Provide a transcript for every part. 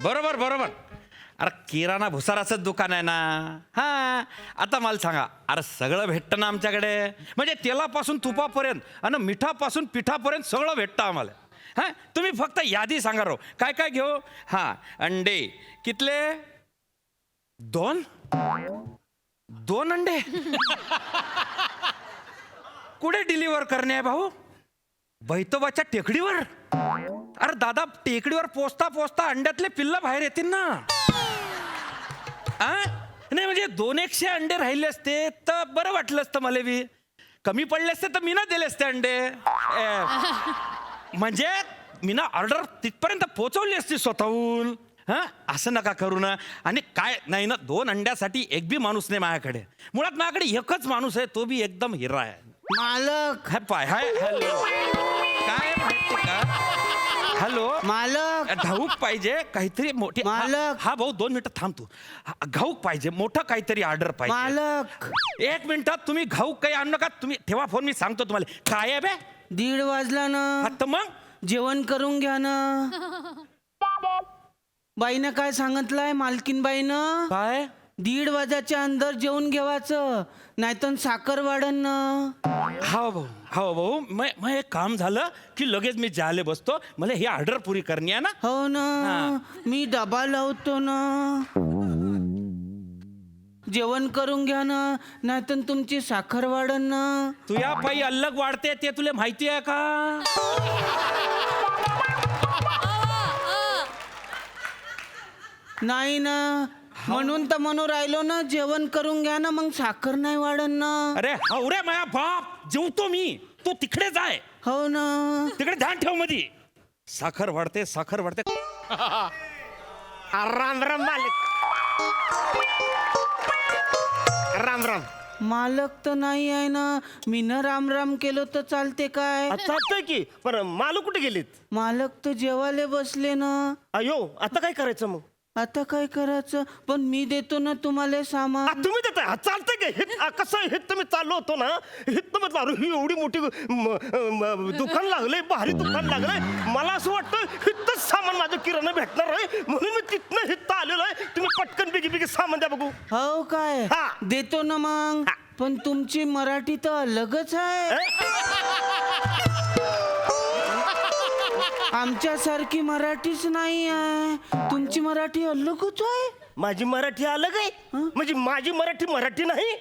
बरोबर बरोबर. अरे किराणा भुसाराचं दुकान आहे ना. हा आता मला सांगा, अरे सगळं भेटतं ना आमच्याकडे. म्हणजे तेलापासून तुपापर्यंत आणि मिठापासून पिठापर्यंत सगळं भेटतं आम्हाला. हा तुम्ही फक्त यादी सांगा रो काय काय घेऊ. हा अंडे कितले? 2 अंडे. कुठे डिलिव्हर करणे आहे भाऊ? बैतोबाच्या टेकडीवर? अरे दादा, टेकडीवर पोचता पोचता अंड्यातले पिल्ल बाहेर येतील ना. नाही म्हणजे 200 अंडे राहिले असते तर बरं वाटलं असतं मला बी. कमी पडले असते तर मी ना दिले असते अंडे. म्हणजे मी ना ऑर्डर तिथपर्यंत पोहोचवली असती स्वतःहून. हा असं नका करू ना. आणि काय नाही ना, 2 अंड्यासाठी एक बी माणूस नाही माझ्याकडे. मुळात माझ्याकडे एकच माणूस आहे, तो बी एकदम हिरा आहे. मालक. हाय पाय हाय. हॅलो काय माहिती का? हॅलो मालक. घाऊक पाहिजे काहीतरी मोठी. मालक. हा भाऊ 2 मिनिटं थांब तू. घाऊक पाहिजे, मोठं काहीतरी ऑर्डर पाहिजे. मालक. 1 मिनिटात तुम्ही घाऊक काही आणू नका. तुम्ही ठेवा फोन, मी सांगतो तुम्हाला. काय आहे बे? 1:30 वाजला ना. आता मग जेवण करून घ्या ना. बाईनं काय सांगितलंय, मालकीन बाईनं? काय? 1:30 वाजाच्या अंदर जेवण घेवायचं, नाहीतर साखर वाढन ना. हा भाऊ, हा भाऊ, मग एक काम झालं की लगेच मी जाले बसतो. मला ही ऑर्डर पुरी करणी आहे ना. हो ना. मी डबा लावतो ना. जेवण करून घ्या ना, नाहीतर तुमची साखर वाढन ना. तुझ्या पायी अल्लग वाढते ते तुला माहिती आहे का? नाही ना, म्हणून तर म्हणून राहिलो ना, जेवण करून घ्या ना, मग साखर नाही वाढन ना. अरे हवरे माया बाप, जेवतो मी, तू तिकडे जाय. हो ना. तिकडे ध्यान ठेव मधी. साखर वाढते, साखर वाढते. राम राम मालक. राम राम. मालक तर नाही आहे ना. मी न राम राम केलो तर चालते काय? चालतंय की, पण मालक कुठे गेलीत? मालक तर जेवायला बसले ना. अयो, आता काय करायचं मग? आता काय करायचं? पण मी देतो ना तुम्हाला सामान. तुम्ही देताय? चालतंय की. कसं हे तुम्ही चाललो होतो ना, हित म्हटलं ही एवढी मोठी दुकान लागलंय, भारी दुकान लागलंय. मला असं वाटतं हितच सामान माझं किराणा भेटणार आहे, म्हणून मी तिथनं हित आलेलो आहे. तुम्ही पटकन बिगी बिगी सामान द्या बघू. हो काय? हा. देतो ना मग. हा. पण तुमची मराठी तर अलगच आहे. आमच्यासारखी मराठीच नाही आहे. तुमची मराठी अलगच आहे. माझी मराठी अलग आहे. म्हणजे माझी मराठी नाही.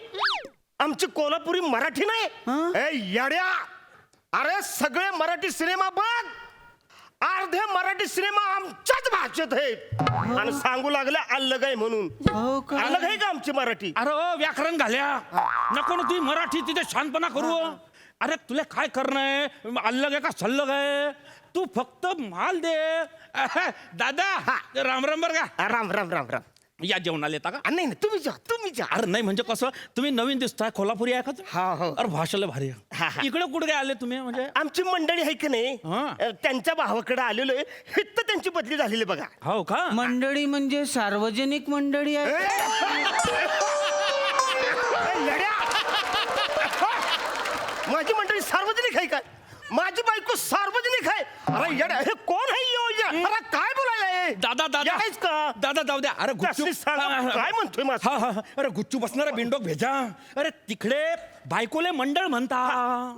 आमची कोल्हापुरी मराठी नाही. ए येड्या, अरे सगळे मराठी सिनेमा बघ. अर्धे मराठी सिनेमा आमच्याच भाषेत आहेत आणि सांगू लागले अलग आहे म्हणून. हो का? अलग आहे का आमची मराठी? अरे ओ, व्याकरण घाल्या नको ना तुम्ही मराठी तिथे शांतपणा करू. अरे तुला काय करणं आहे? अल्लग आहे का सल्लग आहे? तू फक्त माल दे. दादा राम राम बर का. राम राम राम राम. या जेवणाला येता का? नाही नाही, तुम्ही जा, तुम्ही जा. अरे नाही म्हणजे कसं, तुम्ही नवीन दिसताय, कोल्हापुरी आहे का तुम्ही? हा हो. अरे भाषेला भारी हा, आहे. हा. इकडे कुठे आले तुम्ही म्हणजे? आमची मंडळी आहे की नाही, हा. त्यांच्या भावाकडे आलेलो आहे. हित त्यांची बदली झालेली बघा. हो का? मंडळी म्हणजे सार्वजनिक मंडळी आहे. येड्या! माझी मंडळी सार्वजनिक आहे काय? माझी बायको सार्वजनिक आहे? अरे येड्या, हे कोण आहे योजना? अरे काय बोलायला? दादा दादा आहेस का? दादा जाऊ द्या. अरे गुच्चू जास्तीत सांगा, काय म्हणतोय माझं? हा हा हा. अरे गुच्चू बसणारा बिंडोक भेजा. अरे तिकडे बायकोले मंडळ म्हणता.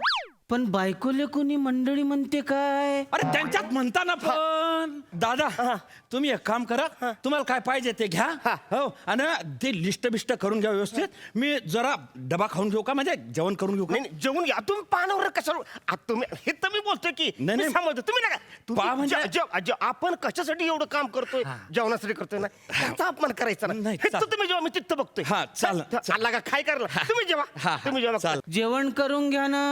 पण बायकोले कोणी मंडळी म्हणते काय? अरे त्यांच्यात म्हणता ना. पण दादा तुम्ही एक काम करा, तुम्हाला काय पाहिजे ते घ्या. हो आणि ते लिस्ट बिस्ट करून घ्या व्यवस्थित. मी जरा डबा खाऊन घेऊ का, म्हणजे जेवण करून घेऊ का? नाही नाही, जेवून घ्या तुम्ही. पानावर कशाला तुम्ही? हे तर मी बोलतोय की नाही, मी नाही. समजतो. तुम्ही नका. पहा म्हणजे- आपण कशासाठी एवढं काम करतोय? जेवणासाठी करतोय ना, त्याचा अपमान करायचा नाही, नाही. हे तर चाल. तुम्ही जेव्हा मी तिथं बघतोय. हा, चालेल. चालला का काय करला? तुम्ही जेव्हा हा, तुम्ही जेव्हा चाल. जेवण करून घ्या ना,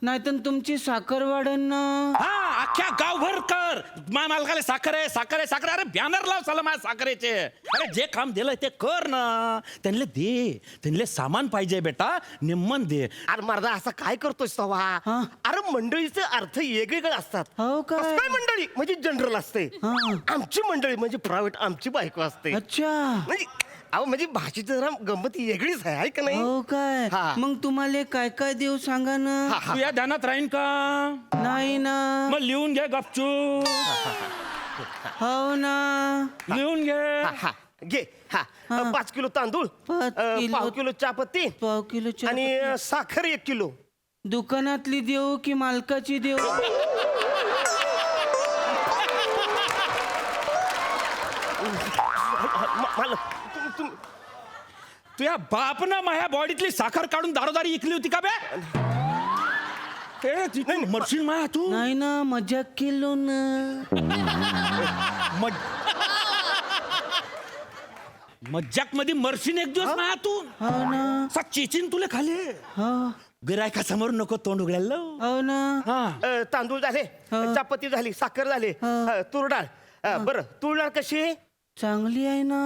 नाहीतर तुमची साखर वाढन ना. हा अख्ख्या गावभर कर. माझ्या मालकाला साखर आहे, साखर आहे, साखर. अरे बॅनर लाव चला माझ्या साखरेचे. अरे जे काम दिलंय ते कर ना. त्यांना दे, त्यांना सामान पाहिजे बेटा, निम्मन दे. अरे मर्दा असं काय करतोय सवा? हा. अरे मंडळीचे अर्थ वेगवेगळे असतात. हो काय? कसं काय मंडळी म्हणजे जनरल असते. हा. आमची मंडळी म्हणजे प्रायव्हेट, आमची बायको असते. अच्छा. म्हणजे अहो म्हणजे भाषेची जरा गंमत वेगळीच आहे का नाही? हो काय? हा. मग तुम्हाला काय काय देऊ सांगा ना. तू या ध्यानात राहीन का? नाही ना. मग लिहून घे गपचू. हो ना. लिहून घे. हा घे. हा 5 किलो तांदूळ, 5 किलो. 1/2 किलो चहापत्ती पाव किलो आणि साखर 1 किलो. दुकानातली देऊ की मालकाची देऊ? मला तुझ्या बापनं माझ्या बॉडीतली साखर काढून दारोदारी इकली होती का बे? मरशील मा तू. नाही ना, मजाक केलो ना. मज्जाक मध्ये मरशील एक दिवस मा तू. हो ना. सा चेचिन तुला खाली हो. गिरायका समोर नको तोंड उघडायला लावू. हो ना. हा तांदूळ झाले, चहापत्ती झाली, साखर झाली, तूर डाळ. बरं तूर डाळ कशी आहे? चांगली आहे ना.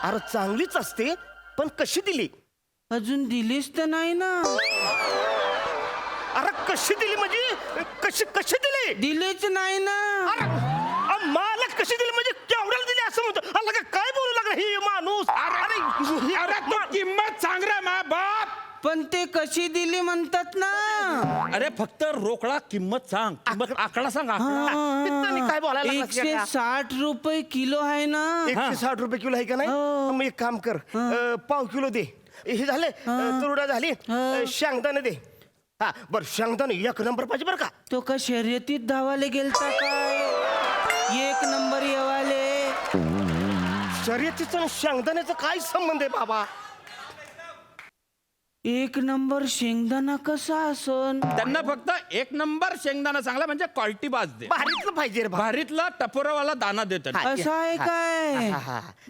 अरे चांगलीच असते, पण कशी दिली? अजून दिलीच तर नाही ना. अरे कशी दिली म्हणजे कशी कशी दिली? दिलीच नाही ना. अरे मला कशी दिली म्हणजे केवढ्याला दिली असं म्हणतो? अरे लगा काय बोलू लागला ही माणूस? अरे तू किंमत सांग रे मा बाप. पण ते कशी दिली म्हणतात ना. अरे फक्त रोकडा किंमत सांग. किंमत आकडा सांग आकडा. तिथं काय बोलायला लागलास का? 160 रुपये किलो आहे ना. 160 रुपये किलो आहे का नाही? हो. मग एक काम कर, 1/2 किलो दे. हे झाले, तुरडा झाली, शेंगदाणे दे. हा बर शेंगदाणे 1 नंबर पाहिजे बरं का. तो का शर्यतीत धावाले गेलता काय? 1 नंबर येवाले. शर्यतीचं आणि शेंगदाण्याचं काय संबंध आहे बाबा? 1 नंबर शेंगदाणा कसा असन? त्यांना फक्त 1 नंबर शेंगदाणा चांगला म्हणजे क्वालिटी बाज दे. भारीतलं पाहिजे रे बाबा. भारीतला टपोरावाला दाना देतात. असं आहे काय?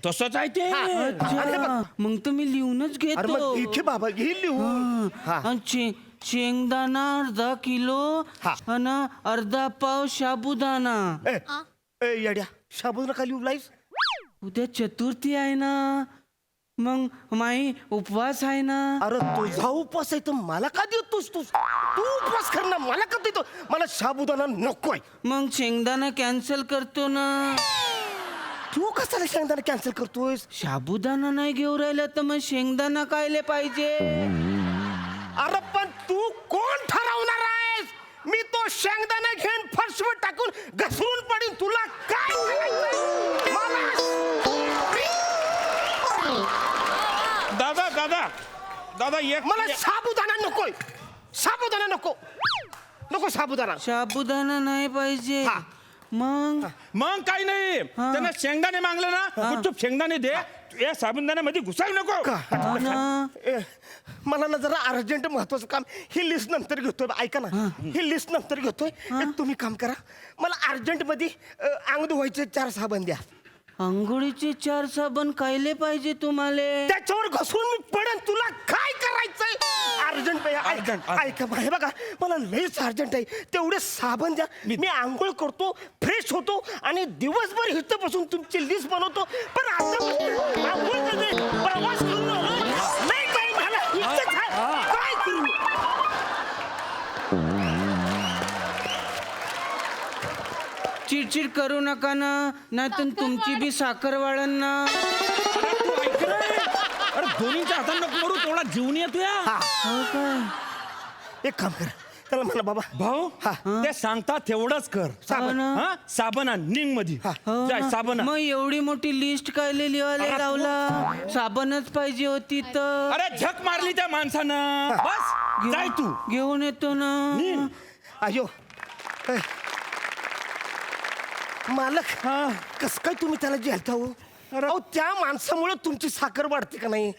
तसंच आहे ते. अच्छा, मग तुम्ही लिहूनच अरे मग घेतो. इथे बाबा घे लिहून. हा. आणि शेंगदाणा अर्धा किलो हा. आणि अर्धा पाव साबुदाणा. येड्या शाबून का लिहूलायस? उद्या चतुर्थी आहे ना, मग माई उपवास आहे ना. अरे तुझा उपवास आहे तर मला का देतोस तू? तू उपवास कर ना, मला का देतो? मला साबुदाणा नकोय. मग शेंगदाणा कॅन्सल करतो ना. तू कशाला शेंगदाणा कॅन्सल करतोयस? साबुदाणा नाही घेऊन राहिला तर मग शेंगदाणा कायले पाहिजे? अरे पण तू कोण ठरवणार आहेस? मी तो शेंगदाणा घेऊन फर्शवर टाकून घसरून पडीन. तुला काय करायचंय? दादा दादा दादा एक मला साबुदाणा नकोय. साबुदाणा नको. नको साबुदाणा. साबुदाणा नाही पाहिजे. हा. मग मग काही नाही. त्यांना शेंगदाणे मागले ना, गुपचूप शेंगदाणे दे. या साबुदाण्यामध्ये घुसायला नको. हो ना. मला ना जरा अर्जंट महत्वाचं काम, ही लिस्ट नंतर घेतोय. ऐका ना, ही लिस्ट नंतर घेतोय. एक तुम्ही काम करा, मला अर्जंट मध्ये अंग धुवायचे 4 साबण द्या. अंघोळीचे 4 साबण कायले पाहिजे तुम्हाला? त्याच्यावर घसरून मी पडेन. तुला काय करायचंय? Urgent urgent. ऐका हे बघा, मला लयच अर्जंट आहे. तेवढे साबण द्या. मी आंघोळ करतो, फ्रेश होतो आणि दिवसभर इथं बसून तुमची लिस्ट बनवतो. पण आता आंघोळ करते, प्रवास करून नाही काय झालं. इथंच आहे. काय करू? चिडचिड करू नका ना, नाहीतर तुमची बी साखर वाढन ना. अरे दोन्हीच्या हातांना करू तेवढा जीवन येतो या. हो काय? एक काम कर, त्याला म्हणा बाबा भाऊ ते सांगता तेवढंच कर. हो ना. हा साबण आण निंग मध्ये. हो जाय ना. साबण आण. मग एवढी मोठी लिस्ट कायले लिहायला लावला? साबणच पाहिजे होती तर. अरे झक मारली त्या माणसानं. बस जाय तू. घेऊन येतो ना. अयो मालक, कस काय तुम्ही त्याला जेलता हो? अहो त्या माणसामुळे तुमची साखर वाढते का नाही?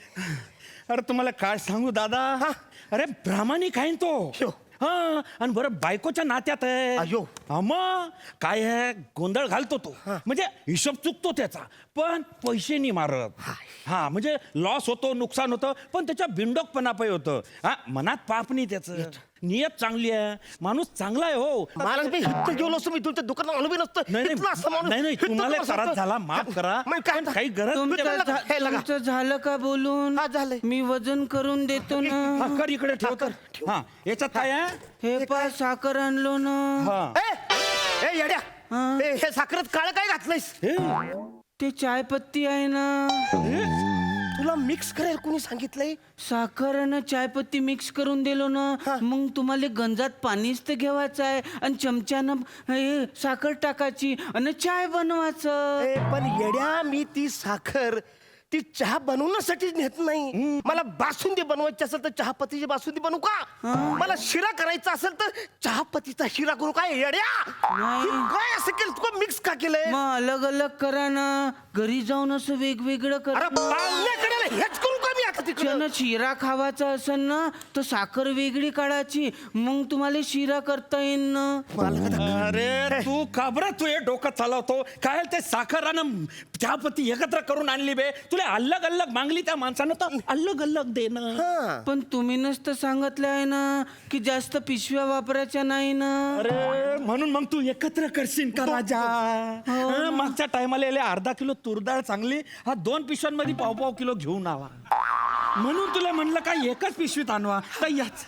अरे तुम्हाला काय सांगू दादा. अरे प्रामाणिक आहे तो. हो. हा आणि बरं बायकोच्या नात्यात आहे. अयो. मग काय आहे, गोंधळ घालतो तो. म्हणजे हिशोब चुकतो त्याचा, पण पैसे नाही मारत. हा म्हणजे लॉस होतो, नुकसान होतं, पण त्याच्या बिंडोकपणा पाय होतं. हा मनात पाप नाही त्याचं. नियत चांगली आहे, माणूस चांगला आहे हो. मला मी इथं गेलो असतो, मी तुमच्या दुकानात आलो बी नसतं. नाही इथलं असं माणूस- नाही नाही इथं तुम्हाला असं त्रास असतं. झाला, माफ करा. मग काय काही गरज तुमचं हे लगा. तुमचं झालं का बोलून? हा, झालंय. मी वजन करून देतो ना. हा, कर इकडे ठेव कर. हा याच्यात काय आहे? हे पा साखर आणलो ना. हा ए येड्या, हे साखरेत काळ काय घातलंयस? ते चायपत्ती आहे ना. तुला मिक्स करायला कोणी सांगितलंय? साखर आणि चायपत्ती मिक्स करून दिलो ना मग तुम्हाला गंजात पाणीच तर घ्यावायचं आहे आणि चमच्यानं हे साखर टाकायची आणि चाय बनवायचं. पण येड्या, मी ती साखर ती चहा बनवण्यासाठी नेत नाही. मला बासुंदी बनवायची असेल तर चहापत्तीची बासुंदी बनवू का? मला शिरा करायचा असेल तर चहापत्तीचा शिरा करू काय? येड्या, नाही. हे काय असं केलं? तू मिक्स का केलंय? मग अलग अलग करा ना, घरी जाऊन असं वेगवेगळं अरे करा. पाहुण्याकडे हेच करू का मी आता तिकडे? ज्यानं शिरा खावाचा असेल ना तर साखर वेगळी काढायची मग तुम्हाला शिरा करता येईल ना. अरे तू का बरं तू हे डोकं चालवतो काय? ते साखर आणि चहापत्ती एकत्र करून आणली बे. तुला अलग अलग मागली त्या माणसानं तर अलग अलग दे ना. पण तुम्ही नसतं सांगितलं आहे ना की जास्त पिशव्या वापरायच्या नाही ना. अरे म्हणून मग तू एकत्र करशील का राजा? हं, मागच्या टायमाला अर्धा किलो तुरडाळ चांगली, हा 2 पिशव्यांमध्ये पाव किलो घेऊन आवा. म्हणून तुला म्हणलं का एकच पिशवीत आणवा. तर याचा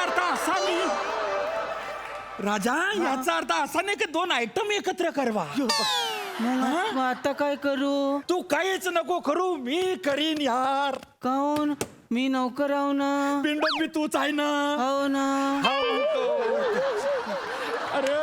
अर्थ असा नाही राजा, याचा अर्थ असा नाही की 2 आयटम एकत्र करवा. मग आता काय करू? तू काहीच नको करू, मी करीन यार. काऊन? मी नौकर आहो ना. पिंडो मी तूच आहे ना. हो ना. अरे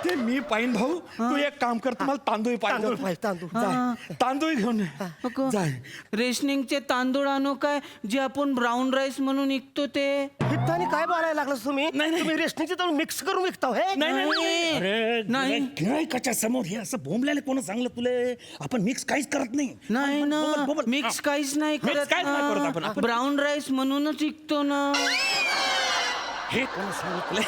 ते मी पाहिन भाऊ. तू एक काम कर, तुम्हाला तांदूळ तांदूळ पाहिजे. पाहिजे, तांदूळ. हा. तांदूळ घेऊन ये. अगं, जाय. रेशनिंगचे तांदूळ आणू काय जे आपण ब्राऊन राईस म्हणून विकतो ते? हिताने काय बोलायला लागलास तुम्ही? नाही, नाही. तुम्ही रेशनिंगचे तांदूळ मिक्स करून विकता हे? नाही. अरे नाही. गिरायकाच्या समोर हे असं बोंबल्याला कोण सांगलं तुले? आपण मिक्स काहीच करत नाही. नाही ना, बोल. मिक्स काहीच नाही Mix करत काहीच नाही करत आपण. ना. आपण- ब्राऊन राईस म्हणूनच विकतो ना. हे कोण सांगितलं?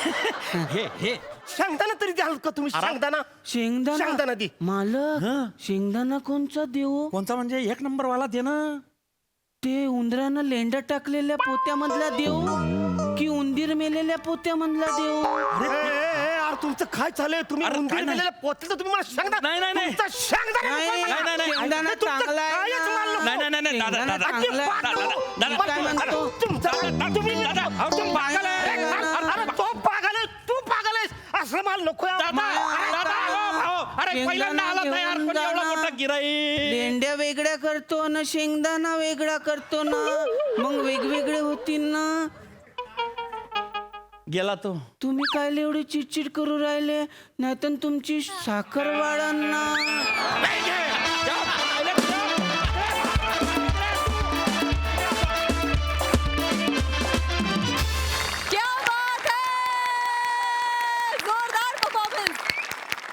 हे सांगताना तरी द्याल का तुम्ही? सांगताना शेंगदाणा शेंगदाणा दे. मालक, शेंगदाणा कोणचा देऊ? कोणचा म्हणजे 1 नंबर वाला दे ना. ते उंदरानं लेंडा टाकलेल्या पोत्यामधला देऊ की उंदीर मेलेल्या पोत्यामधला देऊ? यार तुमचं काय चाललंय? तुम्ही अरे, उंदीर काय नाही. मेलेल्या पोतलं तुम्ही मला सांगता? नाही, नाही, नाही. तुमचा शेंगदाणा नाही, नको मला. नाही, नाही. शेंगदाणा तुमचं चांगला आहे कायच ना. मानलं. नाही, नाही, नाही, दादा, शेंगदाणा दादा. चांगला आहे. दादा, मी काय म्हणतो? तुम्ही दादा, अहो, तुम्ही पागल आहे. अरे तो पागल आहे, तू पागल आहेस. असं मला नको आहे. दादा, दादा, अहो, अरे पहिल्यांदा आला तयार पण एवढा मोठा गिराईक. लेंड्या वेगळ्या करतो ना शेंगदाणा वेगळा करतो ना मग वेगवेगळे होतील ना. गेला तो. तुम्ही काय एवढी चिडचिड करू राहिले नाही तर तुमची साखर वाढन ना. क्या बात है! जोरदार परफॉर्मन्स.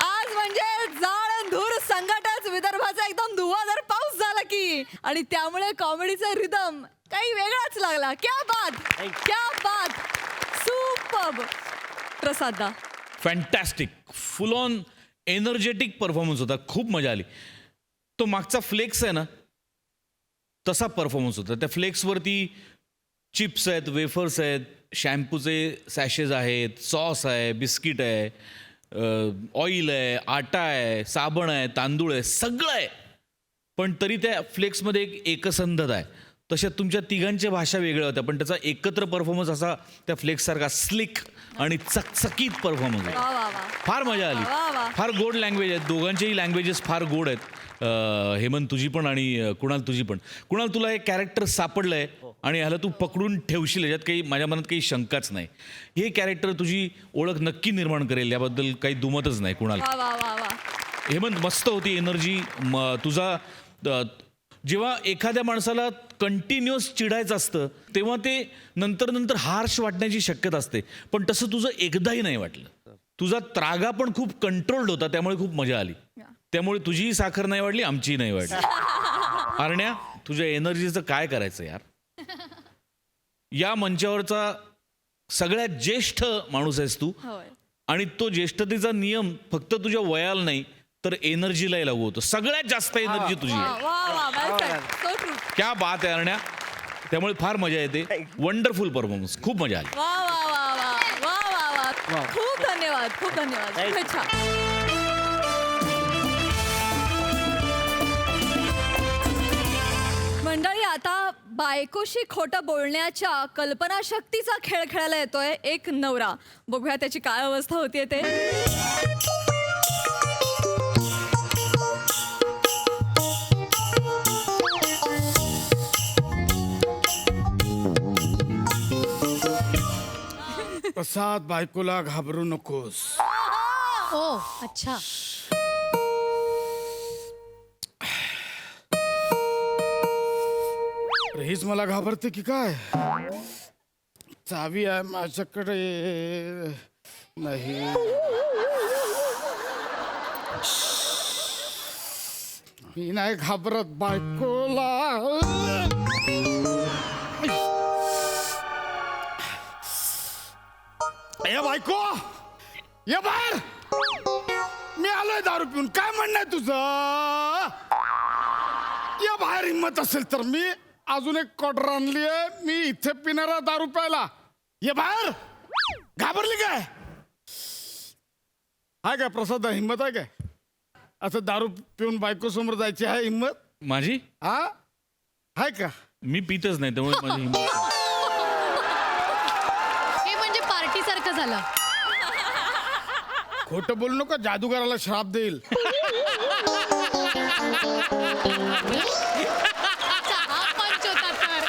आज म्हणजे जाळ धूर संकटच विदर्भाचा एकदम धुवाधार पाऊस झाला की, आणि त्यामुळे कॉमेडीचा रिदम काही वेगळाच लागला. क्या बात, क्या बात, सुपर्ब. प्रसादा, fantastic, full on energetic performance होता. खूप मजा आली. तो मागचा फ्लेक्स आहे ना तसा परफॉर्मन्स होता. त्या फ्लेक्सवरती चिप्स आहेत, वेफर्स आहेत, शॅम्पूचे सॅशेज आहेत, सॉस आहे, बिस्किट आहे, ऑइल आहे, आटा आहे, साबण आहे, तांदूळ आहे, सगळं आहे. पण तरी त्या फ्लेक्समध्ये एक एकसंधता आहे. तशा तुमच्या तिघांच्या भाषा वेगळ्या होत्या पण त्याचा एकत्र परफॉर्मन्स असा त्या फ्लेक्ससारखा स्लिक आणि चकचकीत परफॉर्मन्स होता. वा वा वा. फार मजा आली. वा, वा. फार गोड लँग्वेज आहेत. दोघांचेही लँग्वेजेस फार गोड आहेत. हेमंत तुझी पण आणि कुणाल तुझी पण. कुणाल तुला हे कॅरेक्टर सापडलंय आणि ह्याला तू पकडून ठेवशील याच्यात काही माझ्या मनात काही शंकाच नाही. हे कॅरेक्टर तुझी ओळख नक्की निर्माण करेल याबद्दल काही दुमतच नाही कुणाल. वा वा वा वा. हेमंत मस्त होती एनर्जी तुझा. जेव्हा एखाद्या माणसाला कंटिन्युअस चिडायचं असतं तेव्हा ते नंतर नंतर हार्श वाटण्याची शक्यता असते पण तसं तुझं एकदाही नाही वाटलं. तुझा त्रागा पण खूप कंट्रोल्ड होता त्यामुळे खूप मजा आली. त्यामुळे तुझीही साखर नाही वाढली आमचीही नाही वाढली. आरण्या तुझ्या एनर्जीचं काय करायचं यार. या मंचावरचा सगळ्यात ज्येष्ठ माणूस आहेस तू होय. आणि तो ज्येष्ठतेचा नियम फक्त तुझ्या वयाला नाही तर एनर्जीलाही लागू होतो. सगळ्यात जास्त एनर्जी तुझी वा आहे. वा वा. वेल सेड. So true. क्या बात आहे अरण्या. त्यामुळे फार मजा येते. Wonderful performance. खूप मजा आली. वा वा वा वा वा वा वा. खूप धन्यवाद, खूप धन्यवाद. शुभेच्छा. मंडळी आता बायकोशी खोटं बोलण्याच्या कल्पनाशक्तीचा खेळ खेळायला येतोय एक नवरा. बघूया त्याची काय अवस्था होतीये ते. प्रसाद बायकोला घाबरू नकोस. ओ अच्छा. अरे हीच मला घाबरते की काय? चावी आहे माझ्याकडे नाही. मी नाही घाबरत बायकोला. ये बायको, ये बाहेर. मी आलोय दारू पिऊन. काय म्हणणं आहे तुझं? या बाहेर हिंमत असेल तर मी अजून एक क्वार्टर आणली आहे. मी इथे पिणारा दारू प्यायला. ये बाहेर. घाबरली काय? आहे काय प्रसाद, हिंमत आहे काय? असं दारू पिऊन बायको समोर जायची आहे हिंमत? माझी हा आहे का? मी पितच नाही त्यामुळे माझी हिंमत नाही. हे म्हणजे पार्टी सारखं झालं. खोटं बोलू नका, जादूगाराला श्राप देईल. चहा पंच होता तर.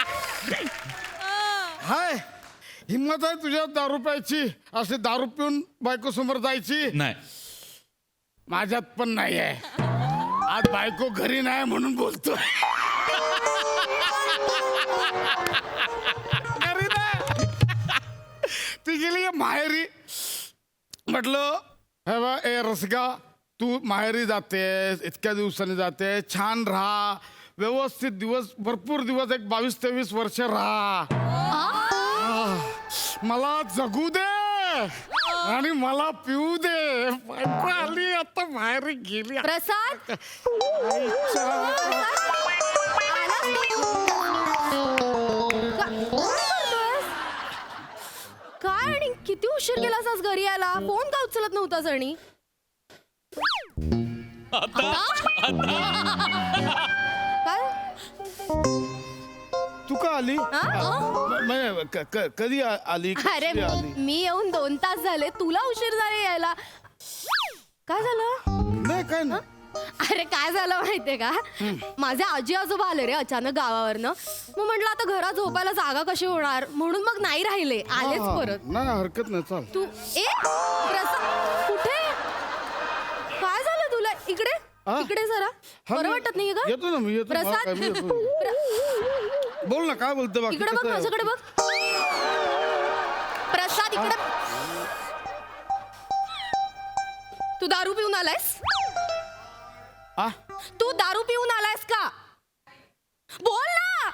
हाय हिंमत आहे तुझ्या दारू प्यायची? असे दारू पिऊन बायको समोर जायची? नाही. माझ्यात पण नाही आहे. आज बायको घरी नाही म्हणून बोलतो. घरी नाही. ती गेली माहेरी. म्हटलं हे बा ए रसिका, तू माहेरी जातेस, इतक्या दिवसांनी जाते, छान राहा, व्यवस्थित दिवस, भरपूर दिवस, एक 22-23 वर्ष राहा. मला जगू दे आणि मला पिऊ दे. बायको आली आता माहेरी गेली. प्रसाद काय आणि किती उशीर केलास आज घरी यायला? फोन का उचलत नव्हतास? आणि काय तू का आली? कधी आली? अरे कधी आली? मी येऊन 2 तास झाले, तुला उशीर झाले यायला. काय झालं? नाही काय ना. अरे काय झालं माहितीये का, माझे आजी आजोबा आले रे अचानक गावावरनं. मग म्हटलं आता घरात झोपायला जागा कशी होणार, म्हणून मग नाही राहिले, आलेच परत. नाही हरकत नाही, चाल. तू प्रसाद कुठे? काय झालं तुला? इकडे इकडे जरा. हा, बरं मी- वाटत नाहीये का? येतो ना मी, येतो. मला प्रसाद काय, मी येतो. बोल ना, काय बोलतो बाकी? इकडे बघ, कसं आहे? माझ्याकडे बघ. प्रसाद इकडे. तू दारू पिऊन आलायस? आ? तू दारू पिऊन आलायस का? बोल ना.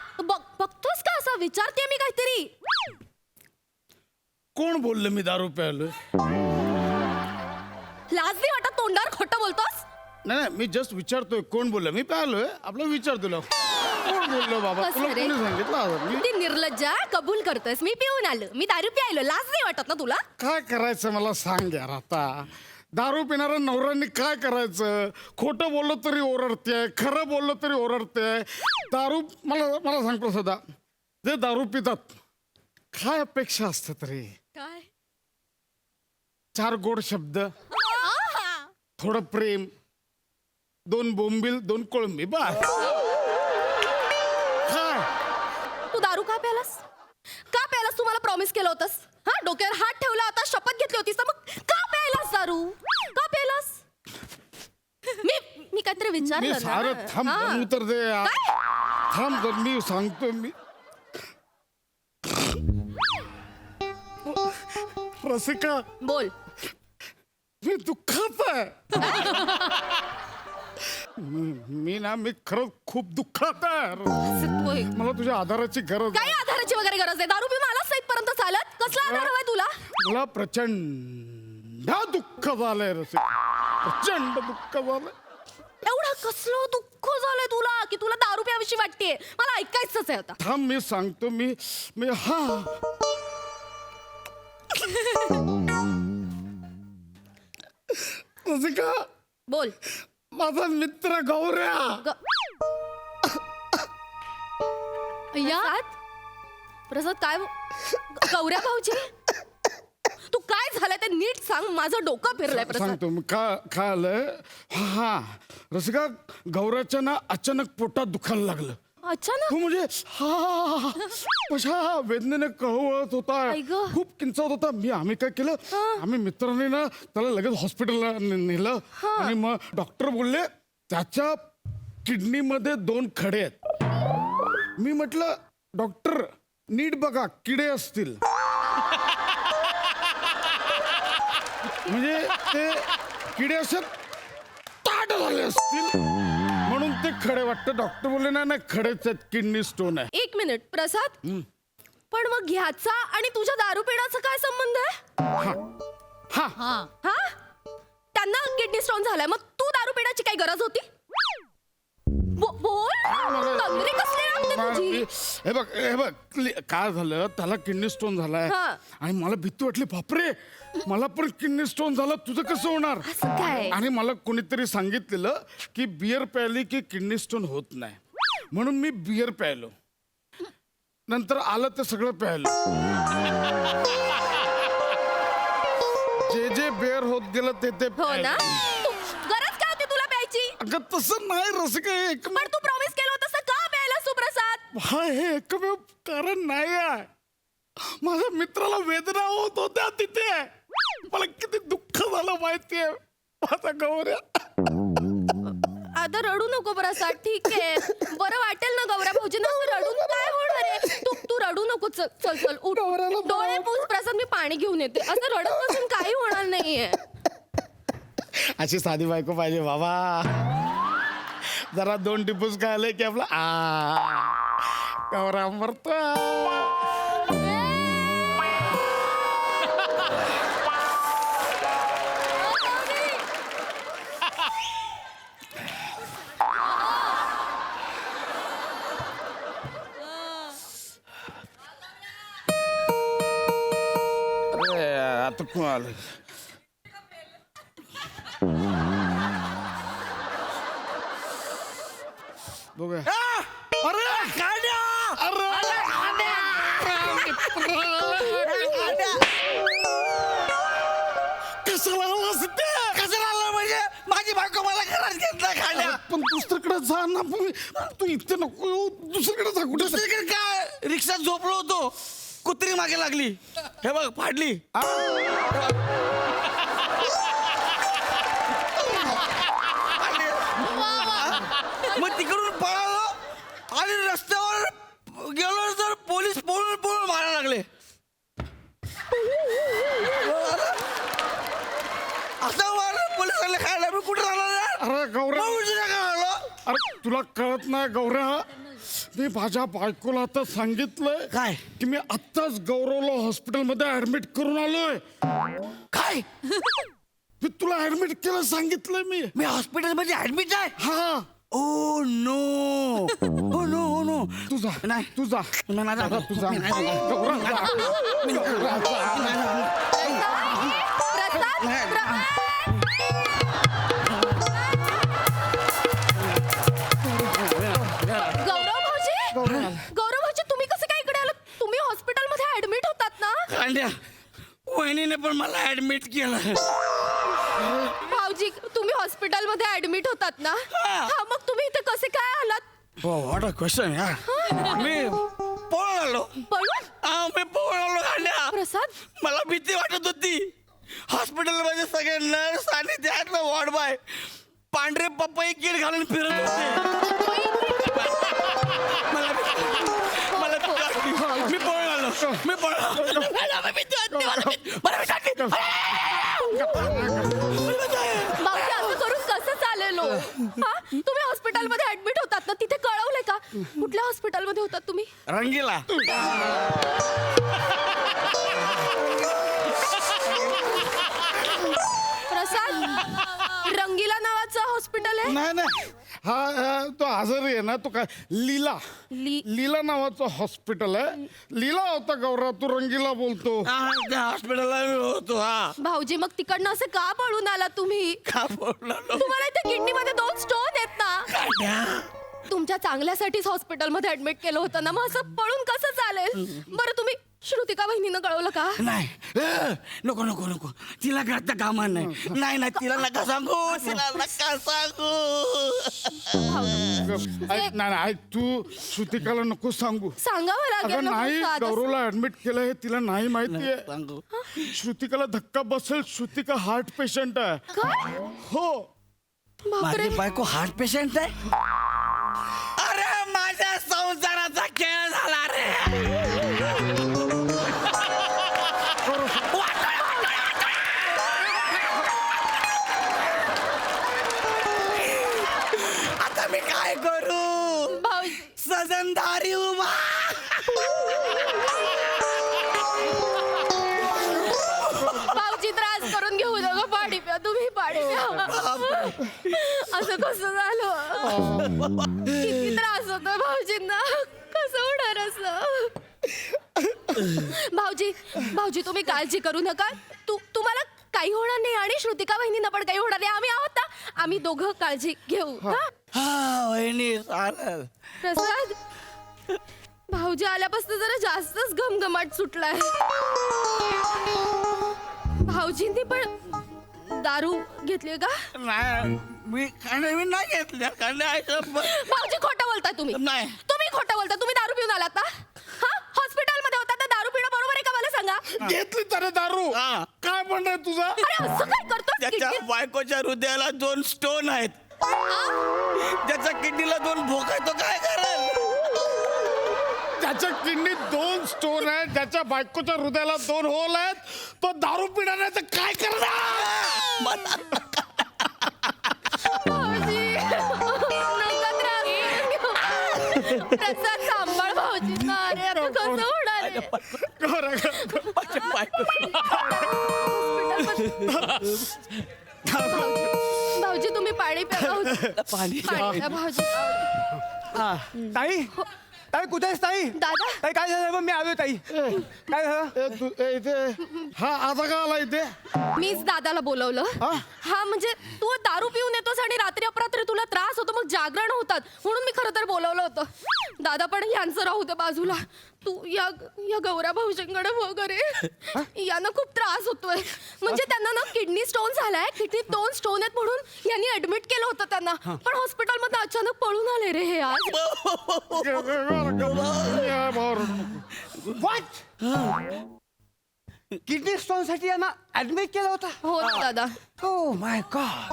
बघतोस का असं? विचारते मी काहीतरी. कोण बोललं मी दारू प्यायलोय? लाज नाही वाटत? तोंडावर खोटं बोलतोस? नाही नाही, मी जस्ट विचारतोय कोण बोललं. मी प्यायलोय, आपलं विचार तुला. कोण बोललो बाबा? कसं तुला रे? कोणी सांगितलं? आता मी ती निर्लज्जा कबूल करतोस. मी पिऊन आलो, मी दारू प्यायलो. लाज नाही वाटत ना तुला? काय करायचं मला सांग यार. आता दारू पिणाऱ्या नवऱ्यांनी काय करायचं? खोटं बोललो तरी ओरडते, खरं बोललो तरी ओरडते. दारू मला मला सांग प्रसादा, जे दारू पितात काय अपेक्षा असते तरी? काय? 4 गोड शब्द, थोडं प्रेम, 2 बोंबील, 2 कोळंबी, बस. काय तू दारू का प्यालास? का प्यालास? तू मला प्रॉमिस केलं होतंस. हा, डोक्यावर हात ठेवला होता, शपथ घेतली होतीस, तर मग का प्यायलास दारू? का प्यायलास? मी काहीतरी मी विचारलं ना. सारं थांब, हा. उत्तर दे यार. थांब तर मी सांगतो. मी रसिका, बोल. मी दुःखात आहे. मी खरंच खूप दुःखात आहे. होय. मला तुझ्या आधाराची गरज काही आहे. आधाराची वगैरे गरज आहे. दारू पिऊन आलास ना इथपर्यंत चालत? कसला आधार हवाय तुला? मला प्रचंड दुःख झालंय रसिका, प्रचंड दुःख झालंय. एवढं कसलं दुःख झालंय तुला की तुला दारू प्यावीशी वाटतेय? मला ऐकायचंच आहे आता. थांब मी सांगतो. मी मी हा रसिका, बोल. माझा मित्र गौऱ्या. अय्या प्रसाद काय? गौऱ्या भाऊजी, तू काय झालंय ते नीट सांग. माझं डोकं फिरलंय प्रसाद. सांगतो मी काय आलंय. हा रसिका, गौऱ्याच्या ना अचानक पोटात दुखायला लागलं. अचानक तो म्हणजे हा कशा वेदनेने कळवळत होता आई गं. खूप किंचावत होता आम्ही काय केलं आम्ही मित्रांनी ना त्याला लगेच हॉस्पिटलला नेलं आणि मग डॉक्टर बोलले त्याच्या किडनीमध्ये 2 खडे आहेत. मी म्हटलं डॉक्टर नीट बघा किडे असतील म्हणजे ते किडे असे ताट झाले असतील म्हणून ते खडे वाटतं. डॉक्टर बोलले नाही खडेच आहेत किडनी स्टोन आहे. 1 मिनिट प्रसाद पण मग ह्याचा आणि तुझ्या दारू पिण्याचा काय संबंध आहे? हा हा हा त्यांना किडनी स्टोन झालाय मग तू दारू पिण्याची काय गरज होती? बोल तंद्री कसली लागते तुझी? हे बघ काय झालं त्याला किडनी स्टोन झालाय हा. आणि मला भीती वाटली बापरे मला पण किडनी स्टोन झाला तुझं कसं होणार असं काय? आणि मला कोणीतरी सांगितलेलं की बियर प्यायली की किडनी स्टोन होत नाही म्हणून मी बियर प्यायलो नंतर आलं ते सगळं प्यायलो जे बियर होत गेलं ते हो ना तू गरज काय होती तुला प्यायची? अगं तसं नाही रसिका हे पण तू प्रॉमिस केलं होतं तसं का प्यायला सुप्रसाद? हा हे एकमेव कारण नाही आहे माझ्या मित्राला वेदना होत होत्या तिथे मला किती दुःख झालं माहितीये माझा गौऱ्या आता रडू नको प्रसाद ठीक आहे बरं वाटेल ना गौऱ्या भाऊजींना रडून काय होणार आहे? तू रडू नको चल चल चल उठ डोळे पूस प्रसाद मी पाणी घेऊन येते असं रडत बसून काही होणार नाहीये. अशी साधी बायको पाहिजे बाबा जरा 2 टिपूस खायला की आपला गौरा मरतो आता कोण आलं बघूया अरे कशाला आलास ते? कशाला आलं म्हणजे माझी बायको मला घरात घेतला खाण्या. पण दुसरीकडे जा ना तू इथे नको येऊ. दुसरीकडे जा कुठे दुसरीकडे काय रिक्षात झोपलो होतो कुत्री मागे लागली हे बघ फाडली. मग तिकडून पळालो आणि रस्त्यावर गेलो तर पोलीस पळून पळून मारायला लागले. असं मारलं पोलीस आले खायला मी कुठे राहणार यार? अरे गौऱ्या मग उशिरा का आलो? अरे तुला कळत नाही गौऱ्या मी माझ्या बायकोला आता सांगितलंय काय? की मी आत्ताच गौरवला हॉस्पिटलमध्ये ऍडमिट करून आलोय. काय मी तुला ऍडमिट केलं सांगितलंय मी हॉस्पिटलमध्ये ऍडमिट आहे? हा oh no oh no oh no तुझा नाही. तुझा माझा तुझा गौरा जा. गौरा जा. गौरव भाऊजी तुम्ही कसं काय इकडे आलात? तुम्ही हॉस्पिटलमध्ये ऍडमिट होतात ना? कांड्या वहिनीने पण मला ऍडमिट केलं. भाऊजी तुम्ही हॉस्पिटलमध्ये ऍडमिट होतात ना? हा मग तुम्ही इथे कसे काय आलात? व्हॉट अ क्वेश्चन यार. मी पळून आलो. पळून? मी पळून आलो कांड्या. प्रसाद मला भीती वाटत होती. हॉस्पिटलमध्ये सगळे नर्स आणि त्यातलं वॉर्ड बॉय पांढरे पपई किड घालून फिरत होते. मला भीती वाटली. मी पळून आलो. मला भीती वाटली. मला भीती वाटली. भाऊजी असं करून कसं चालेल हो? हा तुम्ही हॉस्पिटलमध्ये ऍडमिट होतात ना तिथे कळवलंय का? कुठल्या हॉस्पिटलमध्ये होतात तुम्ही? रंगीला प्रसाद रंगीला नावाचं हॉस्पिटल आहे? नाही तो आजारी आहे ना तो काय लीला लीला नावाचं हॉस्पिटल आहे. लीला होता गौरा तू रंगीला बोलतो. त्या हॉस्पिटलला मी होतो. हा भाऊजी मग तिकडनं असं का पळून आला तुम्ही? का बोललो? तुम्हाला इथे किडनी मध्ये 2 स्टोन आहेत ना? कांड्या तुमच्या चांगल्यासाठीच हॉस्पिटलमध्ये ऍडमिट केलं होतं ना, मग असं पळून कसं चालेल? बरं तुम्ही श्रुतिका वहिनीनं कळवलं का? नाही नको नको नको तिला घातलं कामा नाही नाही नाही तिला नका सांगू तिला नका सांगू. ऐक नाही नाही, ऐक तू श्रुतिकाला नको सांगू. सांगावं लागेल अगं ना, नाही, मग आता- गौरवला ऍडमिट केलं हे तिला नाही माहितीये. सांगू श्रुतिकाला धक्का बसेल. श्रुतिका हार्ट पेशंट आहे. काय? हो. बापरे. माझी बायको हार्ट पेशंट आहे. अरे माझ्या संसाराचा खेळ झाला रे. आता मी काय करू? भाऊजी सजनदारी उभा. भाऊजी त्रास करून घेऊ नका, पाणी प्या तुम्ही, पाणी प्या. असं कसं झालं? किती त्रास होतोय भाऊजींना, कसं होणार असं? भाऊजी भाऊजी तुम्ही काळजी करू नका, तुम्हाला काही होणार नाही आणि श्रुतिका वहिनींना पण काही होणार नाही. आम्ही आहोत ना, आम्ही दोघं काळजी घेऊ. हा? हा वहिनी चालेल. प्रसाद, भाऊजी आल्यापासून जरा जास्तच घमघमाट सुटलाय. भाऊजींनी पण दारू घेतली का? नाही मी नाही घेतल्या भाऊजी खोटं बोलताय तुम्ही. नाही. तुम्ही खोटं बोलताय. तुम्ही दारू पिऊन आलात ना? हा, हॉस्पिटलमध्ये होता तर दारू पिणं बरोबर आहे का मला सांगा? घेतली तर दारू. हा. काय म्हणणार तुझा? अरे असं काय करतोस? त्याच्या बायकोच्या हृदयाला 2 स्टोन आहेत. त्याच्या किडनीला 2 भोक आहे. तो काय करेल? त्याच्या किडनीत 2 स्टोन आहेत. त्याच्या बायकोच्या हृदयाला 2 होल आहेत. तो दारू पिणार नाही तर काय करणार? भाऊजी, नका त्रास करून घेऊ. प्रसाद सांभाळ भाऊजींना. अरे आता कसं होणार आहे? भाऊजी तुम्ही पाणी प्या. पाणी प्या भाऊजी. ताई ताई कुठे आहेस ताई? दादा. ताई काय झालं मग मी आलोय ताई. काय झालं? इथे हा आता का आला इथे? मीच दादाला बोलवलं. हा म्हणजे तू दारू पिऊन येतोस आणि रात्री अपरात्री तुला त्रास होतो, मग जागरण होतात म्हणून मी खरं तर बोलवलं होतं. दादा पण यांचं राहू दे बाजूला. तू या गौऱ्या भाऊजींकडे वगैरे, यांना खूप त्रास होतोय. म्हणजे त्यांना ना किडनी स्टोन झालाय. किडनीत 2 स्टोन आहेत म्हणून यांनी ऍडमिट केलं होतं त्यांना. पण हॉस्पिटलमध्ये अचानक पळून आले रे हे आज. किडनी स्टोन साठी यांना ऍडमिट केलं होतं. हो ना दादा. Oh my God.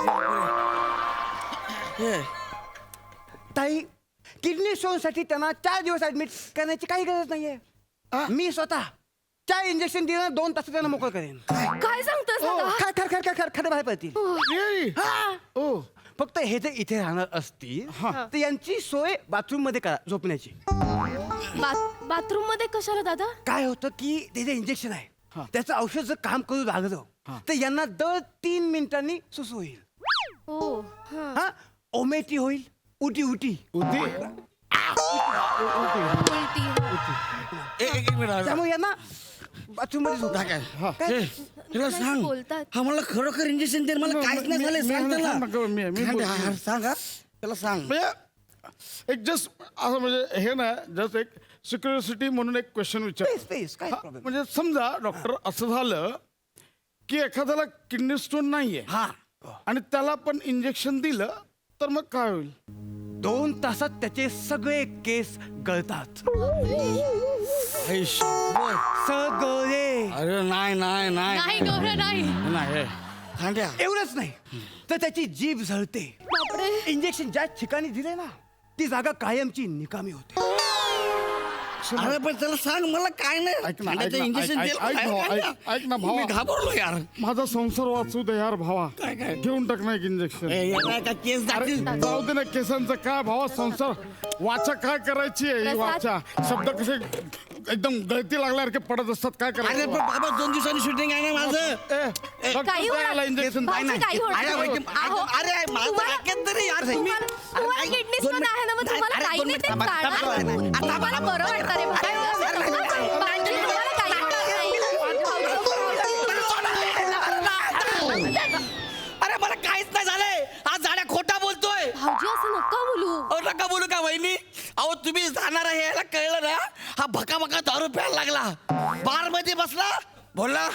ताई किडनी स्टोन साठी त्यांना 4 दिवस ऍडमिट करण्याची काही गरज नाहीये. मी स्वतः 4 इंजेक्शन दिलं 2 तासात त्यांना मोकळं करेन. काय सांगतोस दादा? खरं बाहेर पडतील. ओ फक्त हे जर इथे राहणार असतील तर यांची सोय बाथरूम मध्ये करा झोपण्याची. बाथरूम मध्ये कशाला दादा? काय होतं की ते जे इंजेक्शन आहे त्याचं औषध जर काम करू लागलं तर यांना दर 3 मिनिटांनी सुसू होईल. हो. हा ओमेटी होईल. उटी उटी त्यामुळे यांना बाथरूम मध्ये झोप. काय? तुला काय सांग बोलतात? हा मला खरोखर इंजेक्शन दे. मला काहीच नाही झालंय. सांग त्याला. सांग हा. त्याला सांग. म्हणजे एक जस्ट असं म्हणजे हे ना जस्ट एक सिक्युरिटी म्हणून एक क्वेश्चन विचार. Space, काय problem? म्हणजे समजा डॉक्टर असं झालं की एखाद्याला किडनी स्टोन नाहीये हा आणि त्याला पण इंजेक्शन दिलं तर मग काय होईल? 2 तासात त्याचे सगळे केस गळतात. सगळे. अरे नाही नाही नाही नाही गौरव नाही. नाही खांद्या. एवढंच नाही तर त्याची जीभ जळते. इंजेक्शन ज्या ठिकाणी दिले ना ती जागा कायमची निकामी होते. अरे पण त्याला सांग मला काय नाही. ऐक ना, खांद्याचं ऐक ना, इंजेक्शन ऐक- दिलं. ऐक काय भावा, खांद्या? ऐक ना भावा. मी घाबरलो यार. माझा संसार वाचू दे यार भावा. काय, काय? घेऊन टाक ना एक इंजेक्शन. ए, याला काय केस अरे दाखतील. जाऊ दे ना केसांचं काय भावा. संसार वाचा काय करायची आहे ही वाचा. शब्द कसे एकदम गळती लागल्यासारखे पडत असतात. काय अरे करायचं? पण बाबा 2 दिवसांनी शूटिंग आहे ना माझं. काही होणार इंजेक्शन भाऊजी, काही होणार अरे नाही. म्हणजे- अहो, अरे माझं तुम्हाला- ऐकत तरी यार तुम्ही. तुम्हाला किडनी स्टोन आहे ना, मग तुम्हाला अरे, काही दोन नाही मिनिट ते थांबा, चालणार थांबा, नाही. थांबा. तुम्हाला बरं वाटतं रे भाऊजी, तुम्हाला काही होणार नाही. अरे मला काहीच नाही झालंय. आज झाड्या खोटा बोलतोय. भाऊजी असं नका बोलू. नका बोलू का वहिनी. अहो तुम्ही जाणार आहे याला कळलं ना, हा भका भका दारू प्यायला लागला, बार मध्ये बसला, बोलला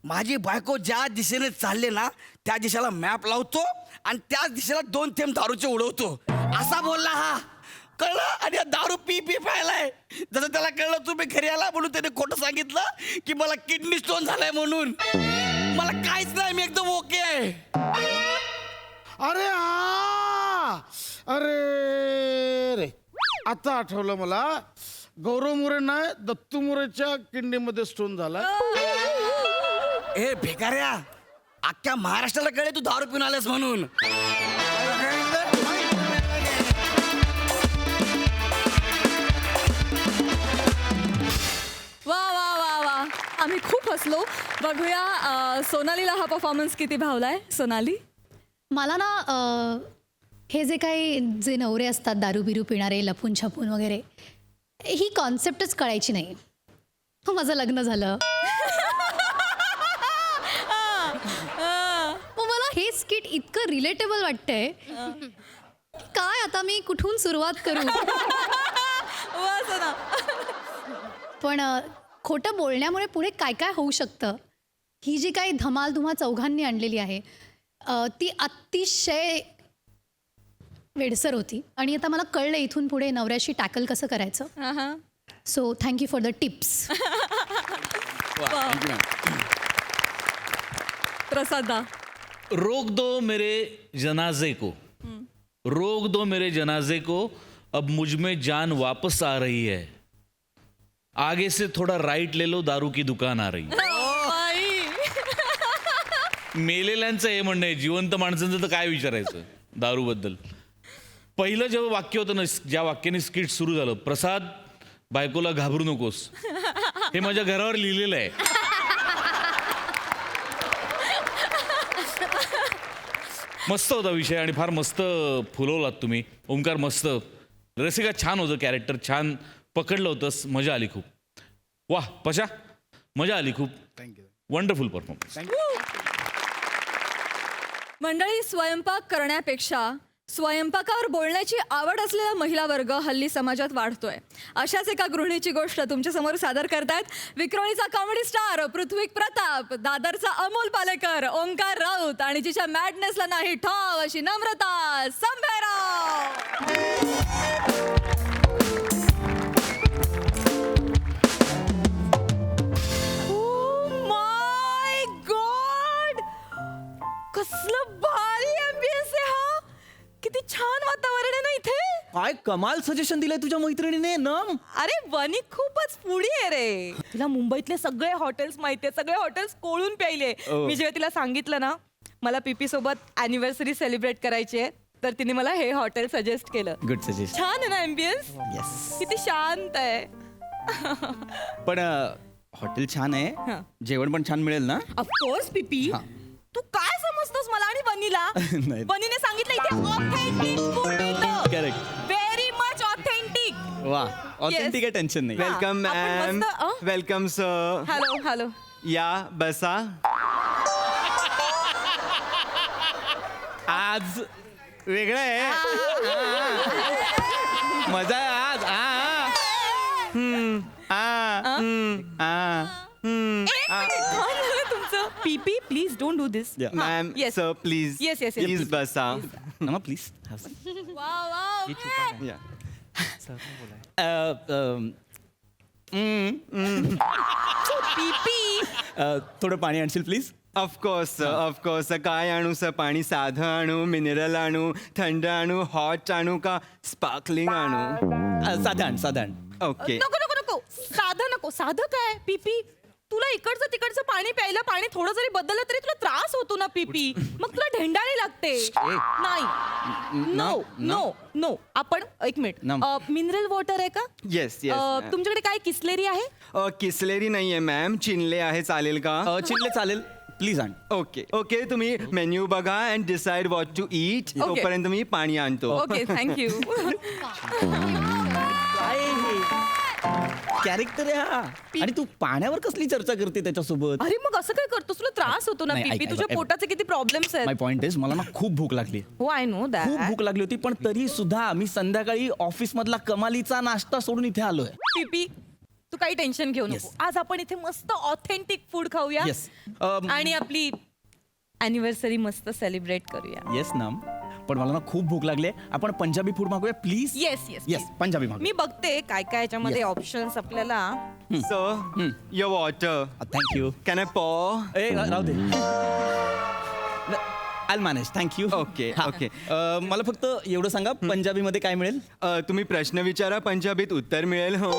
माझी बायको ज्या दिशेने चालले ना त्या दिशेला मॅप लावतो आणि त्याच दिशेला 2 थेंब दारूचे उडवतो, असा बोलला हा. कळलं. आणि हा दारू पी प्यायलाय. जसं त्याला कळलं तुम्ही घरी आला म्हणून त्याने खोटं सांगितलं की मला किडनी स्टोन झालाय म्हणून. मला काहीच नाही, मी एकदम ओके आहे. अरे हा, अरे रे, आता आठवलं मला. गौरव मोरे नाही, दत्तू मोरेच्या किडनीमध्ये स्टोन झाला. ए भिकाऱ्या, अख्ख्या महाराष्ट्राला कळे तू दारू पिऊन आलास म्हणून. वा वा वा वा, आम्ही खूप हसलो. बघूया सोनालीला हा परफॉर्मन्स किती भावलाय. सोनाली. मला ना हे जे काही जे नवरे असतात दारू बिरू पिणारे, लपून छपून वगैरे, ही कॉन्सेप्टच कळायची नाही. मग माझं लग्न झालं. मग मला हे स्किट इतकं रिलेटेबल वाटतंय. काय आता मी कुठून सुरुवात करू. वा सोना. पण खोटं बोलण्यामुळे पुढे काय काय होऊ शकतं, ही जी काही धमाल तुम्हा चौघांनी आणलेली आहे ती अतिशय वेडसर होती. आणि आता मला कळलं इथून पुढे नवऱ्याशी टॅकल कसं करायचं. So thank you for the tips. प्रसादा. रोक दो मेरे जनाजे को, रोक दो मेरे जनाजे को, अब मुझ में जान वापस आ रही है, आगे से थोड़ा राइट ले लो, दारू की दुकान आ रही. मेलेल्यांचं हे म्हणणं आहे, जिवंत माणसांचं तर काय विचारायचं दारूबद्दल. पहिलं जेव्हा वाक्य होतं ना, ज्या वाक्याने स्किट सुरू झालं, प्रसाद बायकोला घाबरू नकोस, हे माझ्या घरावर लिहिलेलं आहे. मस्त होता विषय आणि फार मस्त फुलवलात तुम्ही. ओंकार मस्त, रसिका छान होतं, कॅरेक्टर छान पकडलं होतंस, मजा आली खूप. वाह पशा, मजा आली खूप. थँक्यू. Wonderful performance. मंडळी, स्वयंपाक करण्यापेक्षा स्वयंपाकावर बोलण्याची आवड असलेला महिला वर्ग हल्ली समाजात वाढतोय. अशाच एका गृहिणीची गोष्ट तुमच्यासमोर सादर करतायत विक्रोळीचा कॉमेडी स्टार पृथ्वी प्रताप, दादरचा अमोल पालेकर, ओंकार राऊत आणि जिच्या मॅडनेसला नाही ठाव अशी नम्रता संभेराव. माय गॉड, कसलं भारी एम्बियन्स आहे हा. किती छान वातावरण आहे ना इथे. काय कमाल सजेशन दिलंय तुझ्या मैत्रिणीने ना. अरे वनी खूपच पुढी आहे रे. तिला मुंबईतले सगळे हॉटेल्स माहितीये, सगळे हॉटेल्स कोळून प्यायले. मी जेव्हा तिला सांगितलं ना मला पीपी सोबत अॅनिव्हर्सरी सेलिब्रेट करायची आहे, तर तिने मला हे हॉटेल सजेस्ट केलं. Good suggestion. छान आहे ना एम्बियन्स. येस. किती शांत आहे. पण हॉटेल छान आहे, जेवण पण छान मिळेल ना. ऑफकोर्स पीपी. तू काय समजतोस मला आणि बनीला. नाही. बनीने सांगितलं इथे ऑथेंटिक फूड मिळतं. करेक्ट. Very much authentic. वा, ऑथेंटिक आहे, टेन्शन नाही. वेलकम आपण मॅम. मस्त, वेलकम सर. Hello hello. या बसा. आज वेगळं आहे. मजा आहे आज. तुमचं पीपी please don't do this. Ma'am sir please. Yes, yes, yes. Please बसा. प्लीज. या. पीपी. थोडं पाणी आणशील प्लीज. Of course of course. काय आणू सर? पाणी साधं आणू, मिनरल आणू, थंड आणू, हॉट आणू का स्पार्कलिंग आणू? साधारण. ओके. नको नको नको, साधं नको. साधं काय पीपी, तुला इकडचं तिकडचं पाणी प्यायला पाणी थोडं जरी बदललं तरी तुला त्रास होतो ना पीपी. मग तुला ढेंडाळी लागते. नाही, नो नो नो. आपण एक मिनिट, मिनरल वॉटर आहे का? Yes yes. तुमच्याकडे काय किसलेरी आहे? किसलेरी नाहीये मॅम, चिनले आहे. चालेल का? चिल्ले चालेल, प्लीज आण. Okay okay. तुम्ही मेन्यू बघा and decide what to eat. तोपर्यंत मी पाणी आणतो. Okay thank you. कॅरेक्टर आहे हा. आणि तू पाण्यावर कसली चर्चा करते त्याच्यासोबत? अरे मग असं काय करतोस, तुला त्रास होतो ना नाही, पीपी, ऐक, तुझ्या ऐक. पोटाचे किती प्रॉब्लेम्स माय आहेत. पॉइंट इज मला ना खूप भूक लागली. हो आय नो खूप दॅट. भूक लागली होती, पण तरी सुद्धा मी संध्याकाळी ऑफिस मधला कमालीचा नाश्ता सोडून इथे आलोय. पीपी तू काही टेन्शन घेऊ नको. Yes. आज आपण इथे मस्त ऑथेंटिक फूड खाऊया Yes. आणि आपली अॅनिव्हर्सरी मस्त सेलिब्रेट करूया. येस ना, पण मला ना खूप भूक लागली. आपण पंजाबी फूड मागूया please. Yes yes yes Punjabi मागू. मी बघते काय काय याच्यामध्ये ऑप्शन्स आपल्याला. Sir your water thank you. Can I pour? ए राहू दे. I manage. Thank you. Okay, okay. मला फक्त एवढं सांगा, पंजाबीमध्ये काय मिळेल? तुम्ही प्रश्न विचारा, पंजाबीत उत्तर मिळेल. हो.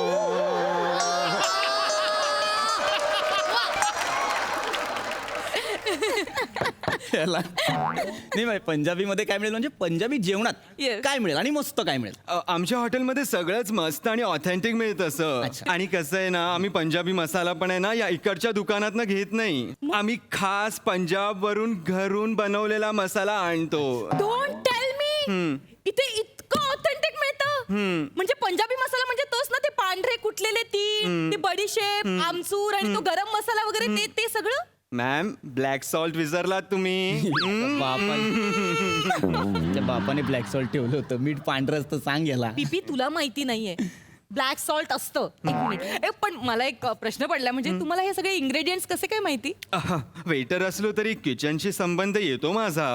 याला नाही माहिती पंजाबीमध्ये काय मिळेल, म्हणजे पंजाबी जेवणात Yes. काय मिळेल आणि मस्त काय मिळेल? आमच्या हॉटेलमध्ये सगळंच मस्त आणि ऑथेंटिक मिळतं सर. अच्छा. आणि कसं आहे ना, आम्ही पंजाबी मसाला पण आहे ना या इकडच्या दुकानात घेत नाही. आम्ही खास पंजाब वरून घरून बनवलेला मसाला आणतो. डोंट टेल मी, इथे इतकं ऑथेंटिक मिळतं. म्हणजे पंजाबी मसाला म्हणजे तोच ना, ते पांढरे कुटलेले तीळ, ते बडीशेप, आमचूर आणि तो गरम मसाला वगैरे ते सगळं. मॅम ब्लॅक सॉल्ट विसरलात तुम्ही. त्या बापाने ब्लॅक सॉल्ट ठेवलं होतं, मीठ पांढरं असतं, सांग याला. पीपी तुला माहिती नाहीये, ब्लॅक सॉल्ट असतं. एक मिनिट. पण मला एक प्रश्न पडला, म्हणजे तुम्हाला हे सगळे इंग्रेडियंट्स कसे काय माहिती? वेटर असलो तरी किचनशी संबंध येतो माझा.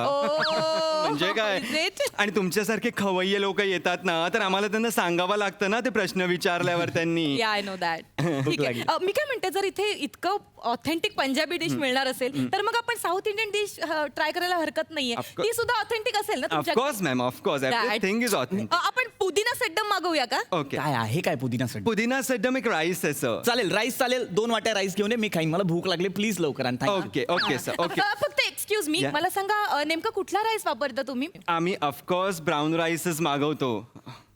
म्हणजे काय, is it? आणि तुमच्यासारखे खवय्ये लोक येतात ना, तर आम्हाला त्यांना सांगावं लागतं ना ते प्रश्न विचारल्यावर त्यांनी. या आय नो दॅट. ठीक आहे. मी काय म्हणते, जर इथे इतकं ऑथेंटिक पंजाबी डिश मिळणार असेल तर मग आपण साऊथ इंडियन डिश ट्राय करायला हरकत नाहीये. Of course. ती सुद्धा ऑथेंटिक असेल ना of course ma'am, of course everything is authentic. आपण पुदिना सड्डम मागवूया का? ओके. काय आहे काय पुदिनासाठी? पुदिना सड्डम एक राईस आहे सर. चालेल, राईस चालेल. 2 वाट्या राईस घेऊन ये, मी खाईन. मला भूक लागली, प्लीज लवकर आण. Thank you. Okay okay sir okay. फक्त एक्सक्यूज मी, Yeah. मला सांगा नेमका कुठला राईस वापरता तुम्ही? आम्ही ऑफकोर्स ब्राऊन राईसच मागवतो.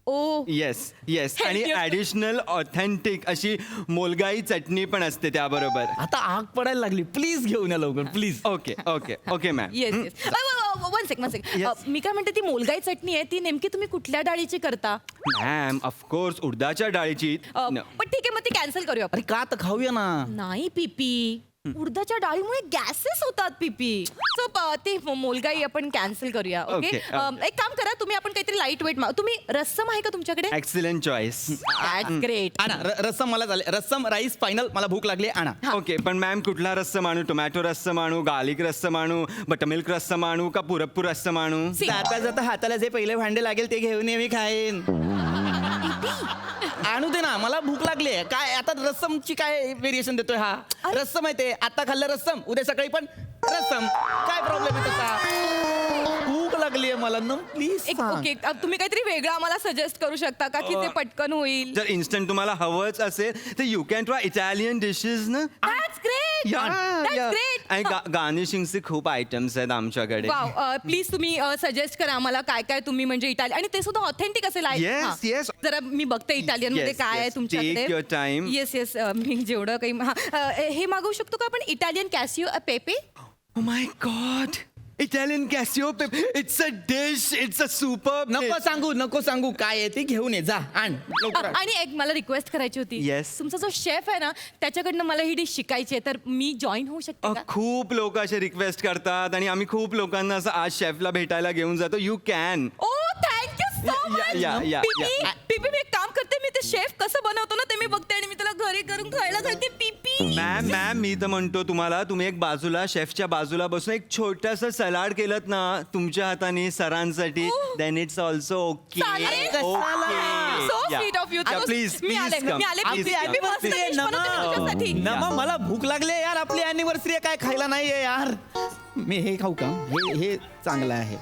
ओ येस येस. आणि Yes. ॲडिशनल ऑथेंटिक अशी मोलगाई चटणी पण असते त्याबरोबर. आता आग पडायला लागली, प्लीज घेऊन या लवकर please. Okay okay okay ma'am. Yes yes. One sec. Yes. मी काय म्हणते, ती मोलगाई चटणी आहे ती नेमकी तुम्ही कुठल्या डाळीची करता? मॅम ऑफकोर्स उडदाच्या डाळीची. पण ठीक आहे, मग ती कॅन्सल करूया आपण. अरे का, तर खाऊया ना. नाही पीपी, उडदाच्या डाळीमुळे गॅसेस होतात पीपी. सो ते मोलगाई आपण कॅन्सल करूया. ओके. Okay, एक काम करा, तुम्ही आपण काहीतरी लाईट वेट तुम्ही रस्सम आहे का तुमच्याकडे? Excellent choice. That's great. आणा रस्सम. मला चालेल, रस्सम राईस फायनल. मला भूक लागली, आणा. ओके पण मॅम कुठला रस्सम आणू? टोमॅटो रस्सम आणू, गार्लिक रस्सम आणू, बटरमिल्क रस्सम आणू का पुरप्पू रस्सम आणू? जाता जाता हाताला जे पहिले भांडे लागेल ते घेऊन ये, मी खाईन. आणू दे ना, मला भूक लागली आहे. काय आता रस्समची काय व्हेरिएशन देतोय हा? रस्सम आहे ते, आता खाल्लं रस्सम, उद्या सकाळी पण रस्सम. काय प्रॉब्लेम आहे तसा? भूक लागली आहे मला ना, प्लीज. ओके, तुम्ही काहीतरी वेगळं आम्हाला सजेस्ट करू शकता का, की ते पटकन होईल? जर इन्स्टंट तुम्हाला हवंच असेल तर you can try Italian dishes ना. That's great. That's great. आणि गार्निशिंगचे खूप आयटम्स आहेत आमच्याकडे. वाव, प्लीज तुम्ही सजेस्ट करा आम्हाला काय काय तुम्ही, म्हणजे इटालियन, आणि ते सुद्धा ऑथेंटिक असेल. Yes, yes. जरा मी बघते इटालियन मध्ये Yes, काय आहे yes. तुमच्याकडे. Take your time. Yes yes. मी जेवढं काही हे मागवू शकतो का आपण, Italian cacio pepe? Oh my God! Italian Casio pepe. It's a dish. It's a superb नको dish. नको सांगू काय आहे ते, घेऊन ये, जा आण लवकर आण. आणि एक मला रिक्वेस्ट करायची होती. Yes. तुमचा जो शेफ आहे ना, त्याच्याकडनं मला ही डिश शिकायची आहे, तर मी जॉईन होऊ शकते का? खूप लोक असे रिक्वेस्ट करतात आणि आम्ही खूप लोकांना असं आज शेफला भेटायला घेऊन जातो. You can. Oh thank you so much. Yeah. पीपी मी एक काम करते, मी ते शेफ कसं बनवतो ना ते मी बघते आणि मी त्याला घरी करून खायला घालते. पीपी मॅम मी तर म्हणतो तुम्हाला, तुम्ही एक बाजूला शेफच्या बाजूला बसून एक छोटस सलाड केलं ना तुमच्या हाताने सरांसाठी, then it's also okay. So sweet of you. Please मी आले आपली anniversary आहे, तुझ्यासाठी. नमा मला भूक लागली आहे यार, आपली अॅनिव्हर्सरी आहे, काय खायला नाहीये यार. मी हे खाऊ का? हे चांगलं आहे,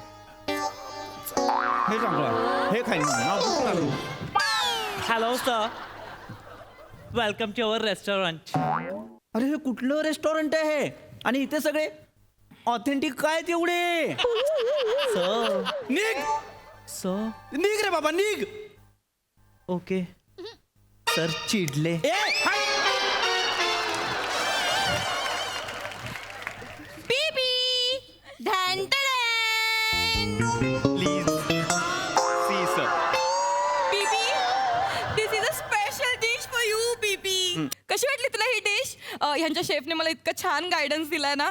हे चांगलं आहे, हे खाईन मी. मला भूक लागली. Hello sir, welcome to our restaurant. अरे हे कुठलं रेस्टॉरंट आहे आणि इथे सगळे ऑथेंटिक काय तेवढे? सर निघ निघ रे बाबा, निघ. ओके सर, चिडले. ए, हाय. पीपी प्लीज सी सर. पीपी, this is a special dish for you. पीपी इथ्यांच्या शेफने मला इतकं छान गायडन्स दिलाय ना,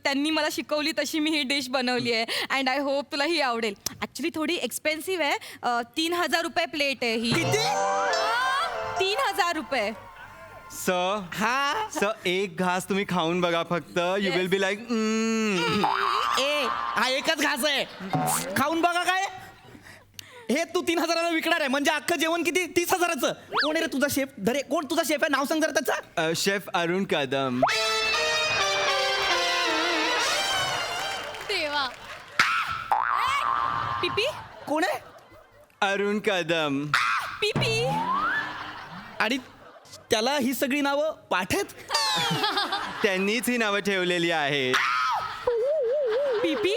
त्यांनी मला शिकवली तशी मी ही डिश बनवली आहे. अँड आय होप तुला ही आवडेल. ऍक्च्युली थोडी एक्सपेन्सिव्ह आहे, 3,000 रुपये प्लेट आहे ही. 3,000 रुपये. सर एक घास तुम्ही खाऊन बघा फक्त. यू विल बी लाईक ए हा एकच घास आहे, खाऊन बघा काय. हे तू 3,000ला विकणार आहे म्हणजे अख्खं जेवण किती 30,000चं. कोण आहे रे तुझा शेफ? धरे कोण तुझा शेफ आहे? नाव सांग जरा त्याचा. शेफ अरुण कदम. देवा. पिपी कोण आहे? अरुण कदम. पिपी. आणि त्याला ही सगळी नावं पाठत. त्यांनीच ही नावं ठेवलेली आहेत. पिपी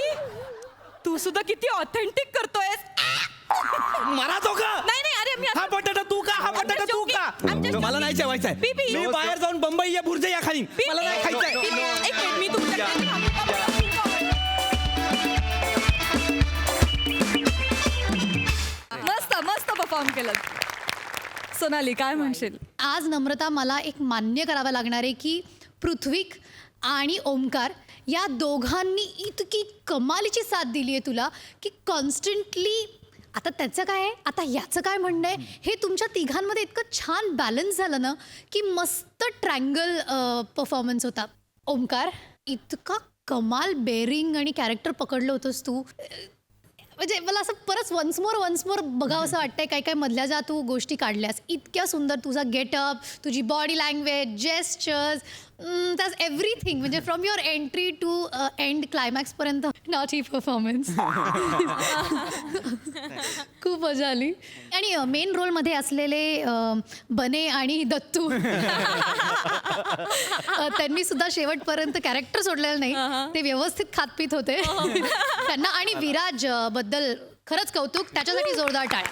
तू सुद्धा किती ऑथेंटिक करतोयस. मला तो का? नाही नाही, अरे मी हा बटाटा तू का? हा बटाटा तू का? मला नाही जेवायचं आहे. पिपी. मी बाहेर जाऊन बंबई या बुर्ज या खाईन. मला नाही खायचं आहे. एक मिनिट, मी तुमच्या मस्त मस्त परफॉर्म केलं. सोनाली काय म्हणशील? आज नम्रता मला एक मान्य करावं लागणार आहे की पृथ्वीक आणि ओमकार या दोघांनी इतकी कमालीची साथ दिली आहे तुला की कॉन्स्टंटली. आता त्याचं काय आहे, आता याचं काय म्हणणं आहे, हे तुमच्या तिघांमध्ये इतकं छान बॅलन्स झालं ना की मस्त ट्रँगल परफॉर्मन्स होता. ओमकार इतका कमाल बेरिंग आणि कॅरेक्टर पकडलं होतंस तू. म्हणजे मला असं परत वन्स मोर बघावं असं वाटतंय. काय काय मधल्या ज्या तू गोष्टी काढल्यास इतक्या सुंदर. तुझा गेटअप, तुझी body language, gestures, that's everything. म्हणजे from your entry to end क्लायमॅक्सपर्यंत नॉट ही परफॉर्मन्स. खूप मजा आली. आणि मेन रोलमध्ये असलेले बने आणि दत्तू त्यांनी सुद्धा शेवटपर्यंत कॅरेक्टर सोडलेलं नाही. ते व्यवस्थित खातपीत होते त्यांना. आणि विराज बद्दल खरंच कौतुक, त्याच्यासाठी जोरदार टाळ्या.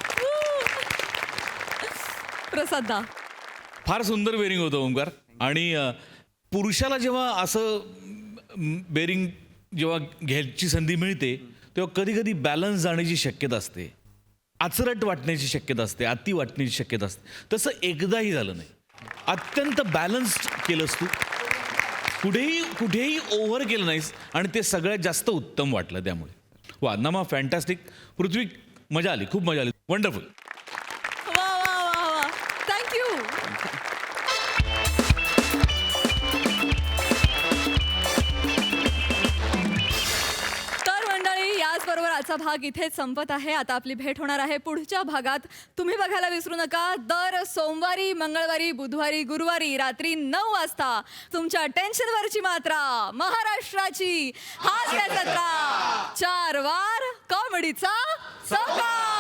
प्रसादा फार सुंदर बेरिंग होतं ओंकार. आणि पुरुषाला जेव्हा असं बेरिंग जेव्हा घ्यायची संधी मिळते तेव्हा कधी कधी बॅलन्स जाण्याची शक्यता असते, आचरट वाटण्याची शक्यता असते, अति वाटण्याची शक्यता असते. तसं एकदाही झालं नाही. अत्यंत बॅलन्स्ड केलंस तू. कुठेही ओव्हर केलं नाहीस आणि ते सगळ्यात जास्त उत्तम वाटलं. त्यामुळे वा नमा फॅन्टॅस्टिक. पृथ्वी मजा आली, खूप मजा आली. वंडरफुल. वा वा वा वा, थँक्यू. तर मंडळी याचबरोबर आजचा भाग इथेच संपत आहे. आता आपली भेट होणार आहे पुढच्या भागात. तुम्ही बघायला विसरू नका. दर सोमवारी, मंगळवारी, बुधवारी, गुरुवारी रात्री 9 वाजता तुमच्या टेन्शनवरची मात्रा, महाराष्ट्राची हास्य जत्रा, 4 वार कॉमेडीचा सौकार.